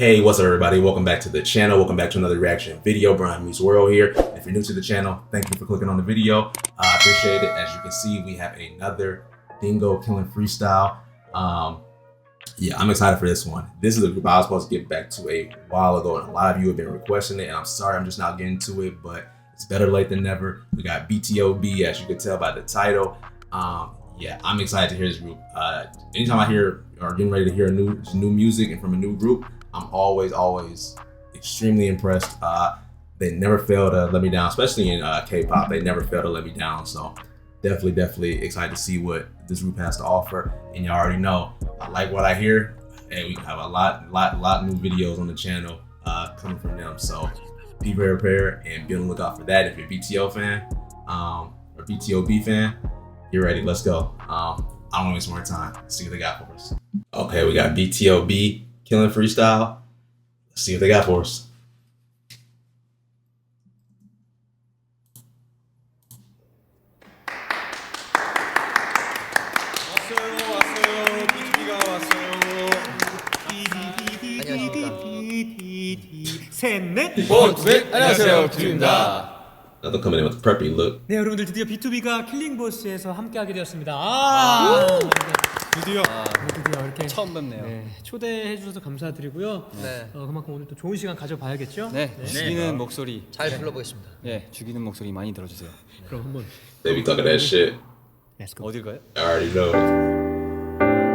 Hey, what's up everybody? Welcome back to the channel. Welcome back to another reaction video. Brian Meets World here. If you're new to the channel, thank you for clicking on the video. I appreciate it. As you can see, we have another Dingo killing freestyle. Yeah, I'm excited for this one. This is a group I was supposed to get back to a while ago, and a lot of you have been requesting it, and I'm sorry I'm just not getting to it, but it's better late than never. We got BTOB, as you can tell by the title. Yeah, I'm excited to hear this group. Anytime I hear or getting ready to hear new music and from a new group, I'm always extremely impressed. They never fail to let me down, especially in K-pop. They never fail to let me down. So definitely excited to see what this group has to offer. And you already know, I like what I hear. And we have a lot new videos on the channel coming from them. So be very prepared and be on the lookout for that. If you're a BTO fan or BTOB fan, you're ready. Let's go. I don't want to waste more time. Let's see what they got for us. Okay, we got BTOB killing freestyle. Let's see what they got for us. 왔어요. BTOB가 왔어요. 셋, 넷. 네, 안녕하세요. BTOB입니다. Another coming in with a preppy look. 네, 여러분들 드디어 BTOB가 킬링보스에서 함께하게 되었습니다. 드디어 이렇게 처음 뵙네요. 네, 초대해 주셔서 감사드리고요. 네. 그만큼 오늘 또 좋은 시간 가져봐야겠죠? 네, 죽이는 목소리 잘 불러보겠습니다. 네, 죽이는 목소리 많이 들어주세요. 그럼 한번 They be talking that shit. Let's go. 어딜 가요? I already know it.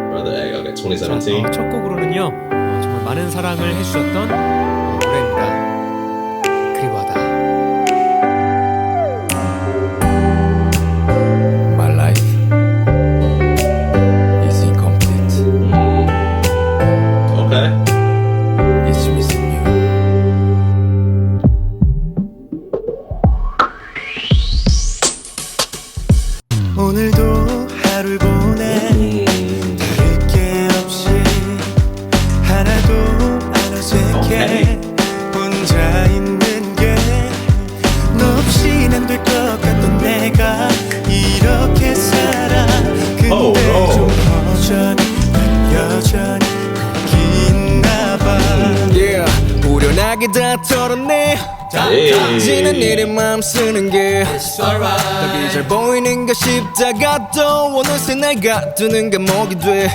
Brother Egg, okay, 2017. 첫 곡으로는요, 정말 많은 사랑을 해주셨던 노래입니다. 그리워하다. My life is incomplete. Okay. It's missing you. 오늘도 하루 보내 다를 게 없이 하나도 안 어색해 혼자 있는 게 너 없인 안 될 것 같던 내가 이렇게 살아 근데 좀 허전히 난 여전히 거기 있나 봐 Yeah, 후련하게 다 털어내 지난 일에 마음 쓰는 게 답이 잘 보이는 가 싶다가도 어느새 날 가두는 감옥이 돼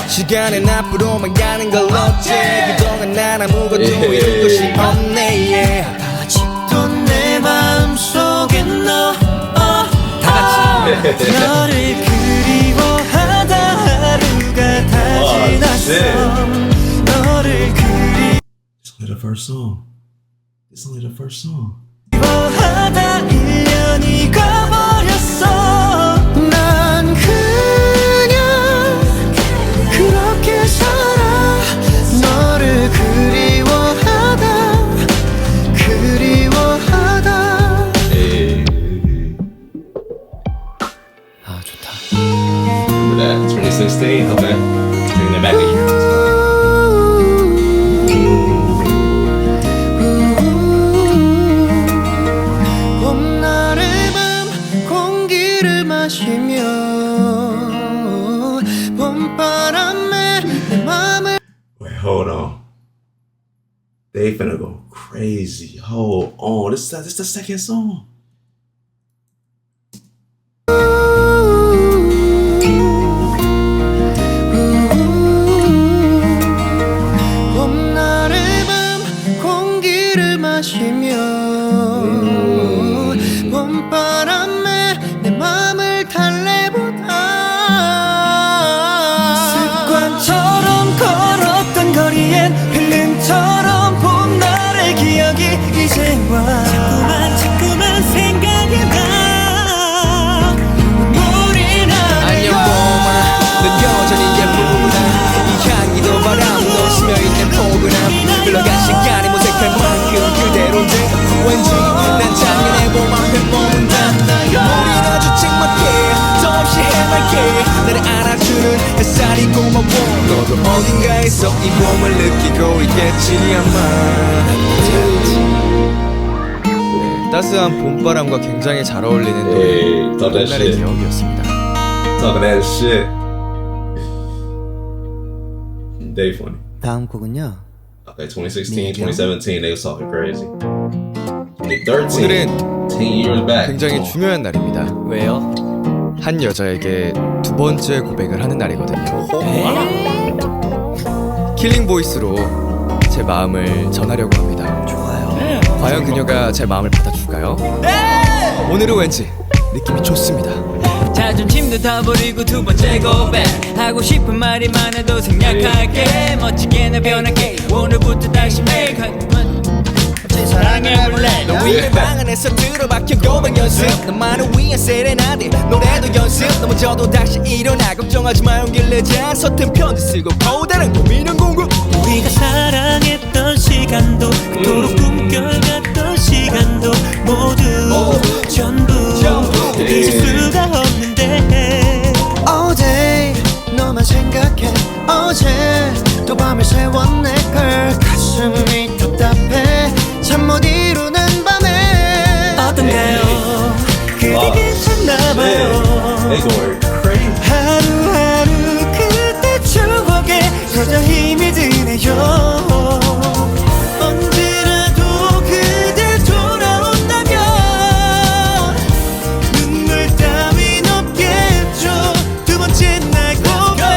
시간은 앞으로만 가는 걸 어째 그동안 난 아무것도 이룬 것이 없네 아직도 내 마음속에 너 다같이 너를 그리워하다 하루가 다 지났어 너를 It's only the first song. It's only the first song. 그리워하다 1년이 가버렸어 난 그냥 그렇게 살아 너를 그리워하다 Hey. 아 좋다 Remember that? 2016? Okay. Bring that back a year. 봄날의 밤 공기를 마시며 봄바람에 내 맘을 Wait, hold on. They finna go crazy. Hold on. This is the second song. 봄날의 밤 공기를 마시며 봄바람에 내 맘을 달래보다 습관처럼 걸었던 거리엔 필름처럼 봄날의 기억이 이제 와 자꾸만 생각이 나 눈물이 안녕 봄아 넌 여전히 예쁘구나 이 향기도 바람도 스며있는 포근함 흘러간 시간이 무색할 만큼 그대로인데 왠지 난 작년에 봄 앞에 머문다 우린 아주 찍먹게 더없이 해맑게 나를 안아주는 햇살이 고마워 너도 어딘가에서 이 봄을 느끼고 있겠지 아마 네, 따스한 봄바람과 굉장히 잘 어울리는 Hey, talk that 옛날의 shit. 기억이었습니다 Talking that shit. They funny. 다음 곡은요 Okay, 2016, 2017, they was talking crazy. 2013, 오늘은 10 years back. 굉장히 중요한 날입니다. 왜요? 한 여자에게 두 번째 고백을 하는 날이거든요. 킬링 보이스로 제 마음을 전하려고 합니다. 좋아요. 과연 그녀가 제 마음을 받아줄까요? 오늘은 왠지 느낌이 좋습니다. 자존심도 다 버리고 두 번째 고백 하고 싶은 말이 많아도 생략할게 멋지게 나 변할게 오늘부터 다시 매일 사랑해볼래 너 위에 방 안에서 들어박혀 고백 연습 너만을 위한 세레나데 노래도 연습 넘어져도 다시 일어나 걱정하지 마 용기를 내자 서툰 편지 쓰고 고단한 고민은 공부 우리가 사랑했던 시간도 그토록 꿈결같던 시간도 모두 전부 잊을 수가 없는데 All day 너만 생각해 어제 또 밤을 새웠네 걸 가슴이 답답해 잠 못 이루는 밤에 어떤가요 그게 괜찮나봐요 They going crazy. 하루하루 그때 추억에 더더 힘이 드네요 언제라도 그대 돌아온다면 눈물 따윈 없겠죠 두 번째 날 고백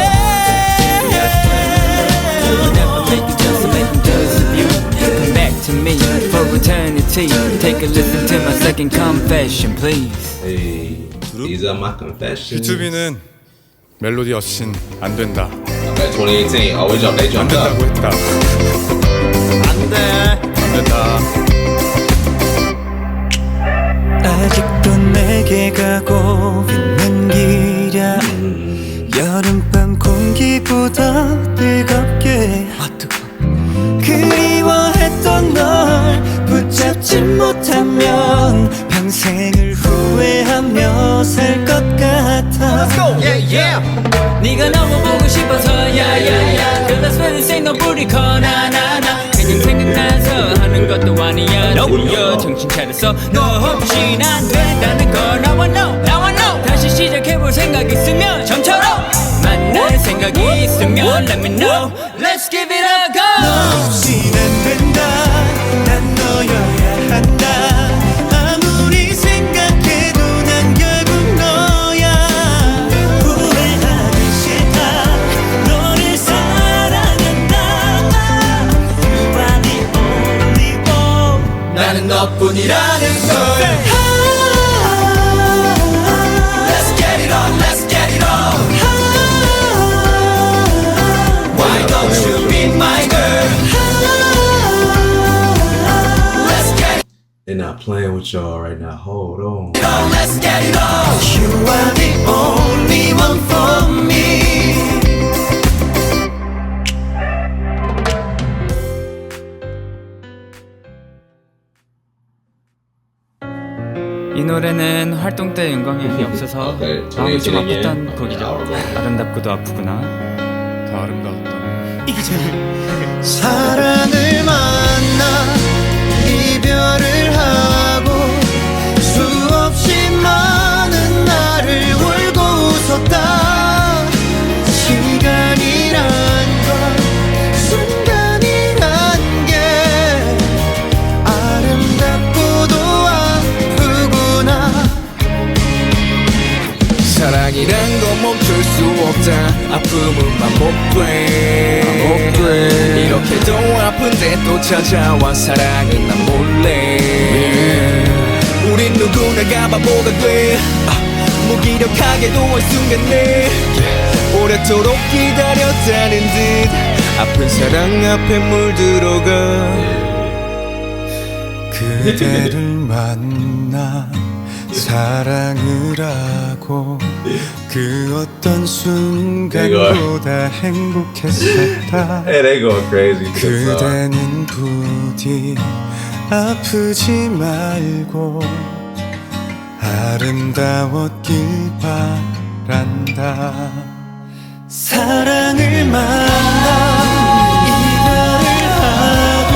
Come back to me for eternity Take a listen to my second confession please Hey, these are my confessions. BTOB는 멜로디 없인 안 된다. Okay, 2018. Oh, they 안 jumped 된다고 up. 했다. 안 된다. 아직도 내게 가고 있는 길이야 여름밤 공기보다 뜨겁게 그리워했던 널 붙잡지 못하면 평생을 후회하며 살 것 같아 네가 너무 보고 싶어서 야야야 그래서 스웨딩 너 뿌리 커나나나 그냥 생각나서 하는 것도 아니야 너야 정신 차렸어 너 없이 난 된다는 걸 Now I know Now I know 다시 시작해볼 생각 있으면 전처럼 만날 생각이 있으면 Let me know Let's give it a go 너 없이 난 된다 난 너여야 한다 아무리 생각해도 난 결국 너야 후회하기 싫다 너를 사랑한다 You are the only one 나는 너뿐이라는 걸 Let's get it on Let's get it on Why don't you be my girl Let's get it They're not playing with y'all right now. Hold on. on Let's get it on You are the only one for me 이 노래는 활동 때 영광이 없어서 Okay, 마음이 좀 2018 아팠던 again. 곡이죠. 아름답고도 아프구나. 더 아름다웠다. 사랑을 만나 이별을 하고 수없이 많은 날을 울고 웃었다 시간이란 건 순간이란 게 아름답고도 아프구나 사랑이란 건 멈출 수 없다 아픔은 반복돼 이렇게도 아픈데 또 찾아와 사랑은 난 몰래 우린 누구나가 바보가 돼 무기력하게도 한순간에 오래도록 기다렸다는 듯 아픈 사랑 앞에 물들어가 그대를 만나 사랑을 하고 그 어떤 순간보다 행복했었다. Hey, they going crazy. to this song. 그대는 부디 아프지 말고 아름다웠길 바란다. 사랑을 만나 이별을 하고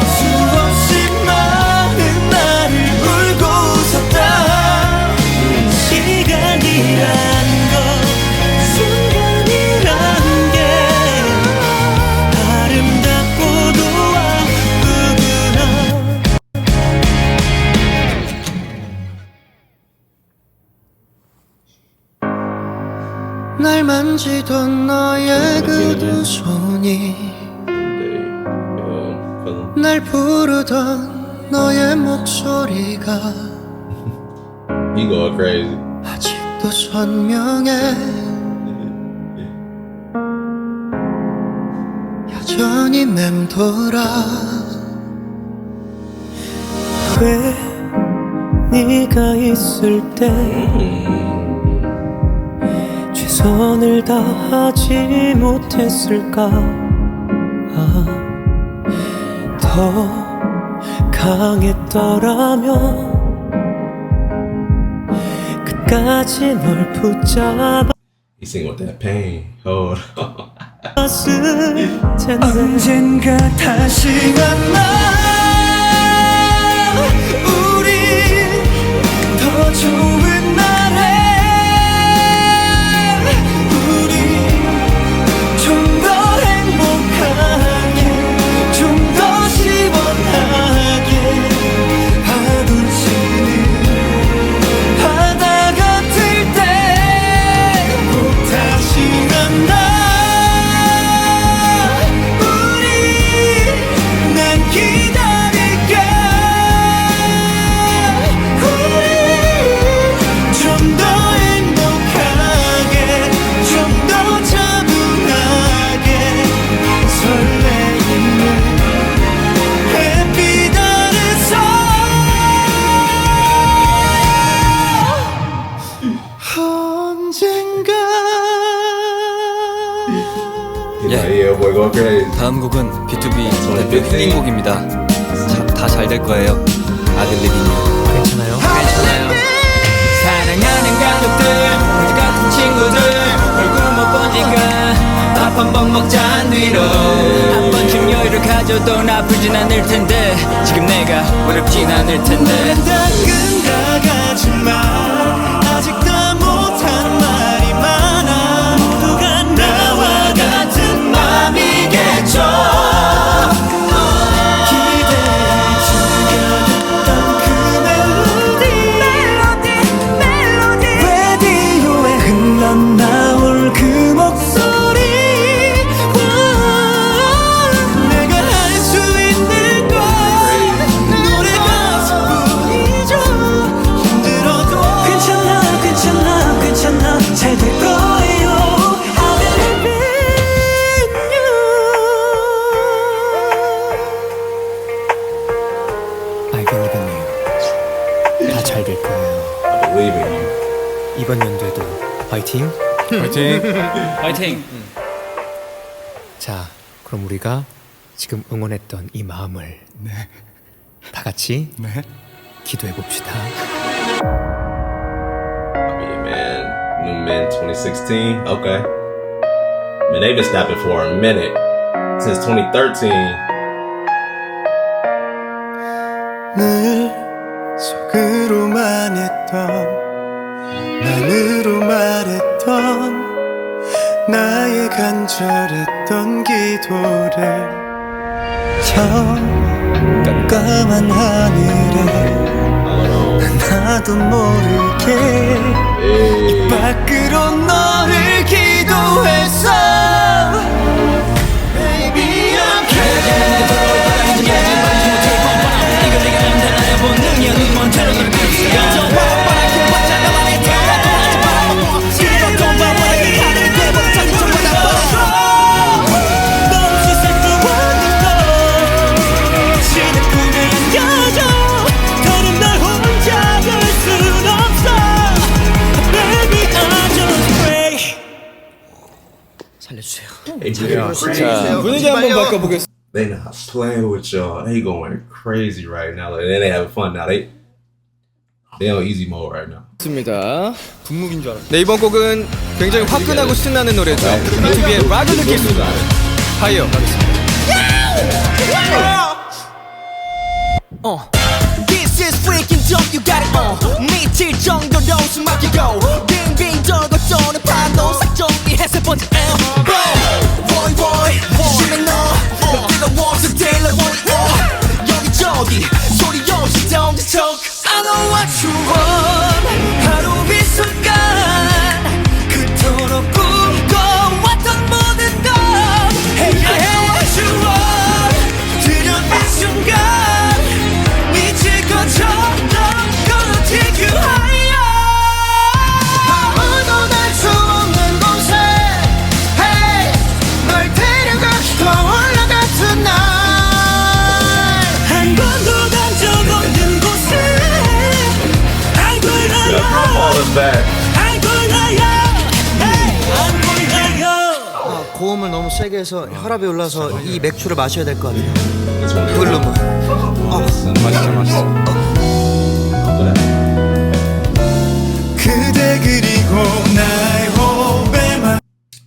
수없이 많은 날을 울고 웃었다 시간이란 건 순간이란 게 아름답고 날 만지던 너의 그 두 손이 날 부르던 너의 목소리가 He going crazy. 아직도 선명해 여전히 맴돌아 왜 네가 있을 때 최선을 다하지 못했을까 더 강했더라면 끝까지 널 붙잡아 He singing with that pain. Hold on. 봤을 텐데 언젠가 다시 만나 우리 더 좋은 날에 우리 좀 더 행복하게 좀 더 시원하게 파도치는 바다 같을 때 꼭 다시 만나 우리 난 기다릴게 우리 좀 더 행복하게 좀 더 차분하게 설레이는 햇빛 아래서 언젠가 Yeah, yeah, boy, go crazy. 다음 곡은 B2B 대표 15. 힐링곡입니다. 다 잘 될 거예요. 아들리비님. 괜찮아요? 사랑하는 가족들 우리 같은 친구들 얼굴 못 보니까 밥 한 번 먹자 뒤로 한 번쯤 여유를 가져도 나쁘진 않을 텐데 지금 내가 어렵진 않을 텐데 다 끝나가지만 아직 다 못한 말이 많아 모두가 나와 같은 맘이겠죠 기대에 죽여뒀던 그 멜로디 라디오에 흘러나올 그 목소리 내가 할 수 있는 건 노래 가사뿐이죠 힘들어도 괜찮아 잘 될 거예요 I believe in you I believe in you. 다 잘 될 거예요. I believe in you. 이번 연도에도 화이팅. 화이팅! 화이팅! 자, 그럼 우리가 지금 응원했던 이 마음을 다 같이 기도해 봅시다. I'll be a man. New Men 2016. Okay. Man, they've been stopping for a minute. Since 2013. 늘 속으로만 했던 맘으로 말했던 나의 간절했던 기도를 저 깜깜한 하늘에 나도 모르게 입 밖으로 너를 기도했어 Baby I'm 살려주세요. 자, 분위기 한번 바꿔보겠습니다. They not playing with y'all. They going crazy right now. And then they having fun now. They on easy mode right now. 분무기인 줄 알았어. 네, 이번 곡은 굉장히 화끈하고 신나는 노래죠. B2B의 락을 느낄 수 있는 파이어 가겠습니다. This is freaking dope, you got it on 미칠 정도로 숨 막히고 빙빙 돌고 도는 파도 싹 정리해 세 번째 앨범 Boy boy 심해 너 뜨거워서 데일러 보이 여기저기 소리 없이 동지척 I know what you want 하루 이 순간 그토록 꿈 세게 해서 혈압이 올라서 이 맥주를 마셔야 될 것 같아요. 그걸로 맛있어. 그대 그리고 나의 호흡에만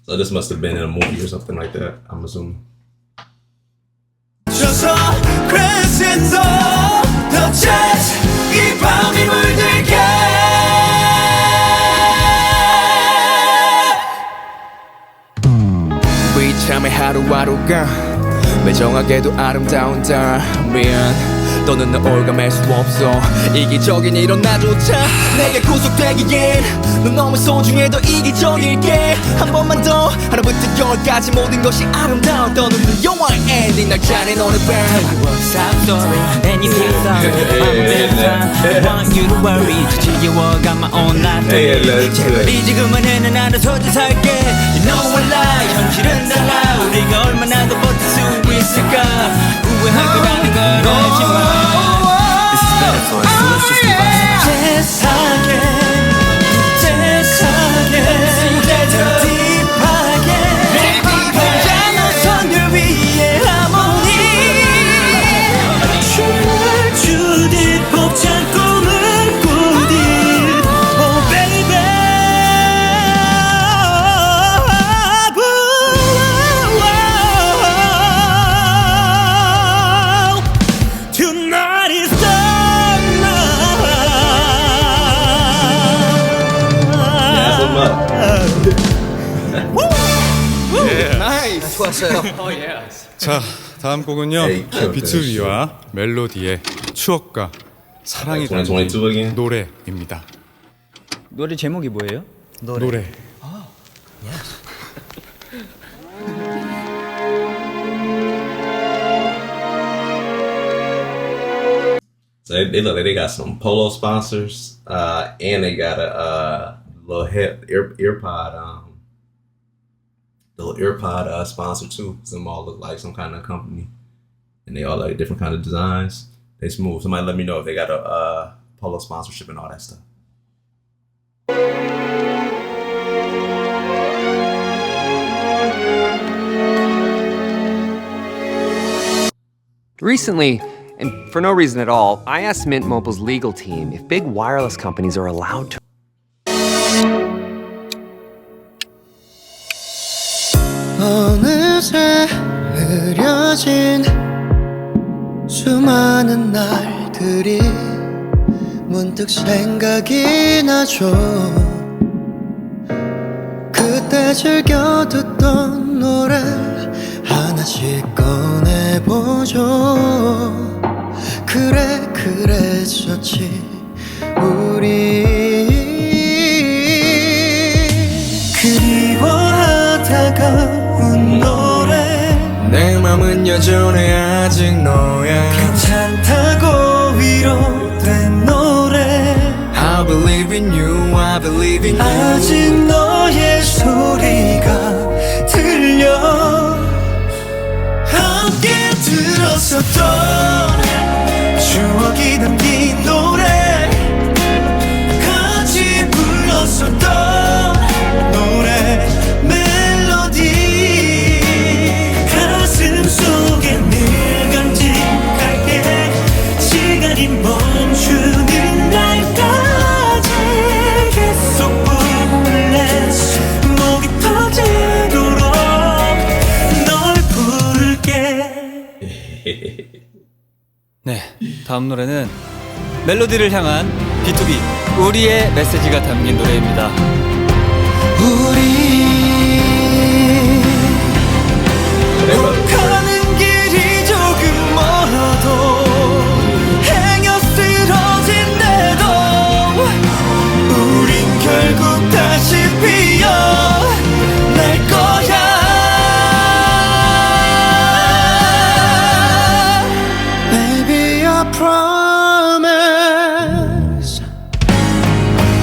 So this must have been in a movie or something like that, I'm assuming. 져서 crescendo 더 jazz 이 밤이 물들게 비참해 하루하루가 매정하게도 아름다운 달면 너는 나 올감할 수 없어 이기적인 이런 나조차 내게 구속되기엔 넌 너무 소중해 더 이기적일게 한 번만 더 하나부터 열까지 모든 것이 아름다운 떠는 영화의 엔딩 날 짜낸 오늘 밤 Stop story and you feel sorry I'm better I want you to worry 지겨워가 my own life 제발 이제 그만해 난 알아서 좀 살게 You know I lie 현실은 달라 우리가 얼마나 더 버틸 수 있을까 후회할 거라는 걸 알지만 This is better for us so let's just keep on 세상에 딥하게 자나선 위에 하모니 춤을 추듯 벅찬 꿈을 꾸듯 Oh baby Tonight is the 나이스. 좋았어요. 자, 다음 곡은요. Hey, killed 비투비와 멜로디의 추억과 사랑이 담긴 2022 again? 노래입니다. 노래 제목이 뭐예요? 노래. So they look like they got some polo sponsors, and they got a little earpod sponsor too. Some all look like some kind of company, and they all like different kind of designs. They smooth. Somebody let me know if they got a polo sponsorship and all that stuff. Recently, and for no reason at all, I asked Mint Mobile's legal team if big wireless companies are allowed to. 어느새 흐려진 수많은 날들이 문득 생각이 나죠. 그때 즐겨 듣던 노래 하나씩 꺼내보죠. 그래 그랬었지 우리 그리워하다가 운 노래 내 맘은 여전히 아직 너야 괜찮다고 위로된 노래 I believe in you, I believe in you 아직 너의 소리가 들려 함께 들었었던 추억이 담긴 노래 같이 불렀었던 노래 멜로디 가슴 속에 늘 간직할게 시간이 멈추는 날까지 계속 부를래 목이 터지도록 널 부를게. 네, 다음 노래는 멜로디를 향한 BTOB 우리의 메시지가 담긴 노래입니다. 가는 길이 조금 멀어도 행여 쓰러진대도 우린 결국 다시 피어날 거야. Baby I promise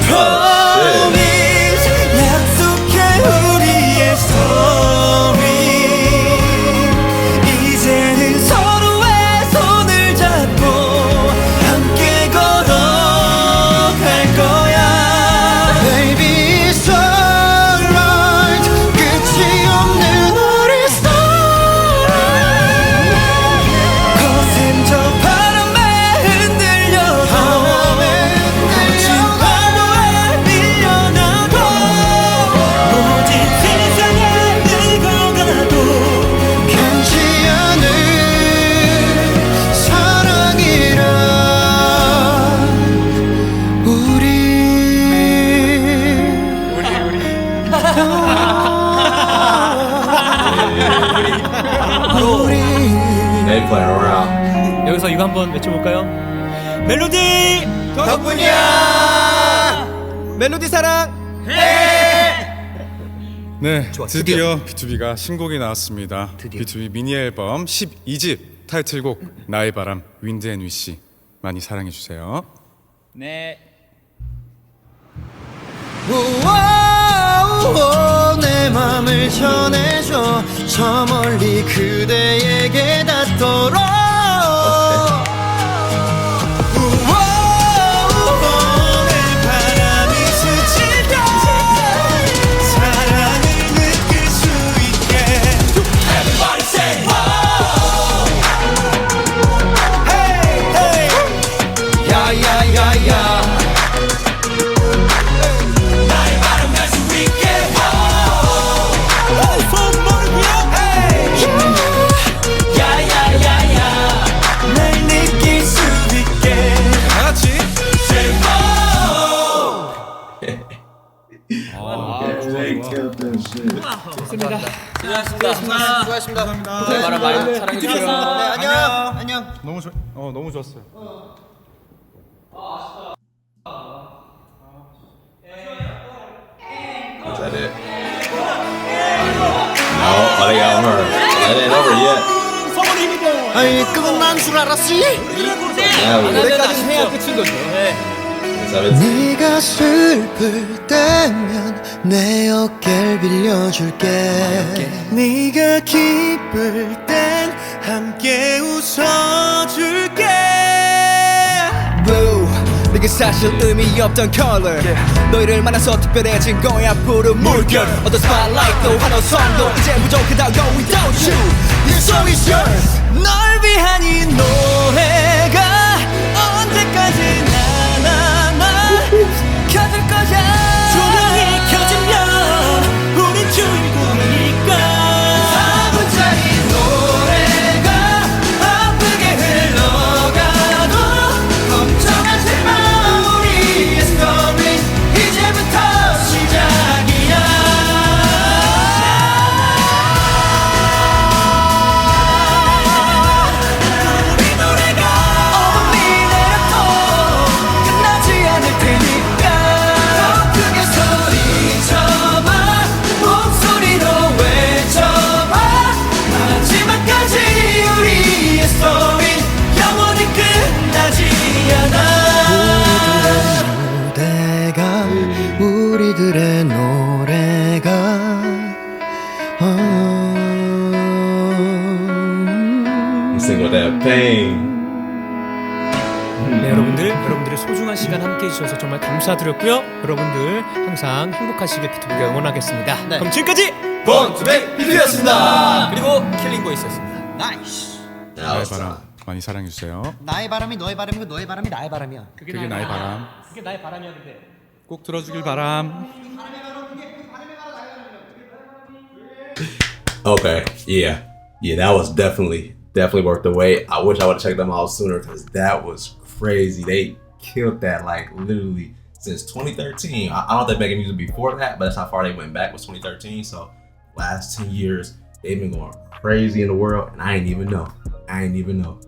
Promise 약속해 우리의 story 이제는 서로의 손을 잡고 함께 걸어갈 거야. Baby it's alright 끝이 없는 우리 story ain't playing around. 여기서 이거 한번 외쳐볼까요? 멜로디 덕분이야. 멜로디 사랑. 네, 드디어 BTOB가 신곡이 나왔습니다. BTOB 미니 앨범 12집 타이틀곡 나의 바람 윈드 앤 위시 많이 사랑해 주세요. 네. 우와, 내 맘을 전해줘 저 멀리 그대에게 닿도록 우와, 내 바람이 스칠 때 사랑을 느낄 수 있게 Everybody say wow Hey hey 야야야야 수고하셨습니다. 네, 바람 많이 사랑해주세요. 안녕. 너무 좋았어요. Is that it? No, they got her. That ain't over yet. 아이 끝난 줄 알았지? 노래까지 해야 끝인 거죠. 네가 슬플 때면 내 어깨를 빌려줄게 네가 기쁠 땐 함께 웃어줄게 Blue 네게 사실 의미 없던 color 너희를 만나서 특별해진 거야 푸른 물결 어떤 spotlight도 환호성도 이제 부족하다고 without you This song is yours 널 위한 이 노래가 언제까지나 켜질 거야 조명이 켜지면 우린 주인공이니까 4분짜리 노래가 아프게 흘러가도 걱정하지 마 우리의 스토리 이제부터 시작이야 우리 노래가 어둠이 내려도 끝나지 않을 테니까 더 크게 소리쳐봐 목소리로 외쳐봐 마지막까지 우리의 스토리 영원히 끝나지 않아 우리들의 노래가 Sing with that pain. 네, 여러분들의 소중한 시간 함께 해주셔서 정말 감사드렸고요. 여러분들 항상 행복하시길 BTOB가 응원하겠습니다. 그럼 지금까지 본투백 BTOB였습니다. 그리고 킬링보이스였습니다. 나이스 나의 바람 많이 사랑해 주세요. 나의 바람이 너의 바람이고 너의 바람이 나의 바람이야 그게 나의 바람. 그게 나의 바람이었는데 꼭 들어주길 바람. Okay, yeah, that was definitely worth the wait. I wish I would have checked them out sooner because that was crazy. They killed that like literally since 2013. I don't think making music before that, but that's how far they went back was 2013. So last 10 years they've been going crazy in the world, and I didn't even know.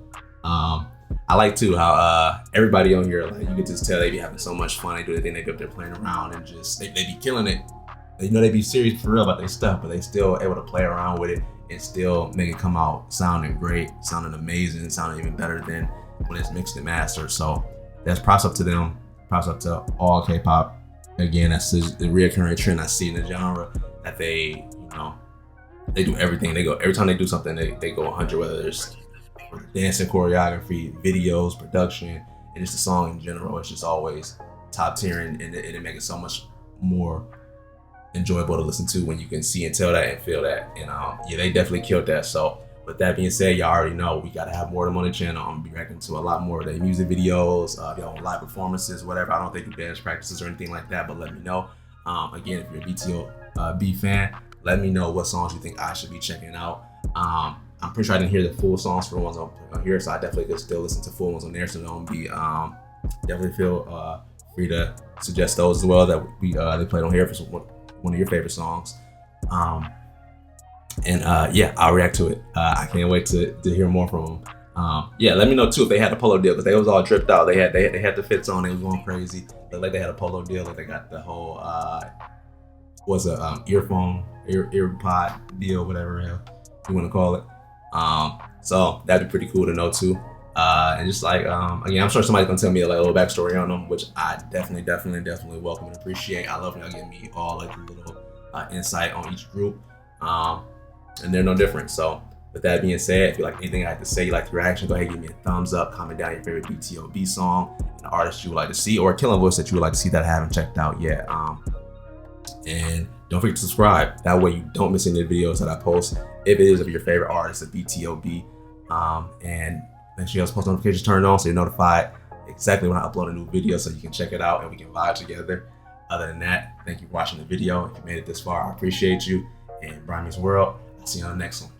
I like too how everybody on here, like you can just tell they be having so much fun. They do the thing, they go up there playing around and just they be killing it. You know, they be serious for real about their stuff, but they still able to play around with it and still make it come out sounding great, sounding amazing, sounding even better than when it's mixed and mastered. So that's props up to them. Props up to all K-pop. Again, that's the reoccurring trend I see in the genre, that they, you know, they do everything. They go every time they do something, they go 100, whether there's dancing, choreography, videos, production, and just the song in general. It's just always top tier, and it makes it so much more enjoyable to listen to when you can see and tell that and feel that. And yeah, they definitely killed that. So with that being said, y'all already know we gotta have more of them on the channel. I'm gonna be reacting to a lot more of their music videos, live performances, whatever. I don't think do dance practices or anything like that, but let me know. Again, if you're a BTOB fan, let me know what songs you think I should be checking out. I'm pretty sure I didn't hear the full songs for the ones on here, so I definitely could still listen to full ones on there. So don't be definitely feel free to suggest those as well that they played on here for one of your favorite songs. And yeah, I'll react to it. I can't wait to hear more from them. Yeah, let me know too if they had a polo deal, because they was all dripped out. They had the fits on. They was going crazy. Looked like they had a polo deal. Like they got the whole earpod deal, whatever you want to call it. So that'd be pretty cool to know too. And just like again, I'm sure somebody's gonna tell me like a little backstory on them, which I definitely welcome and appreciate. I love when y'all give me all like a little insight on each group, and they're no different. So with that being said, if you like anything I have to say, you like the reaction, go ahead and give me a thumbs up. Comment down your favorite BTOB song, an artist you would like to see, or a killing voice that you would like to see that I haven't checked out yet. And don't forget to subscribe. That way you don't miss any of the videos that I post. If it is of your favorite artist, a BTOB, and make sure you have post notifications turned on so you're notified exactly when I upload a new video, so you can check it out and we can vibe together. Other than that, thank you for watching the video. If you made it this far, I appreciate you. And Brian Meets World, I'll see you on the next one.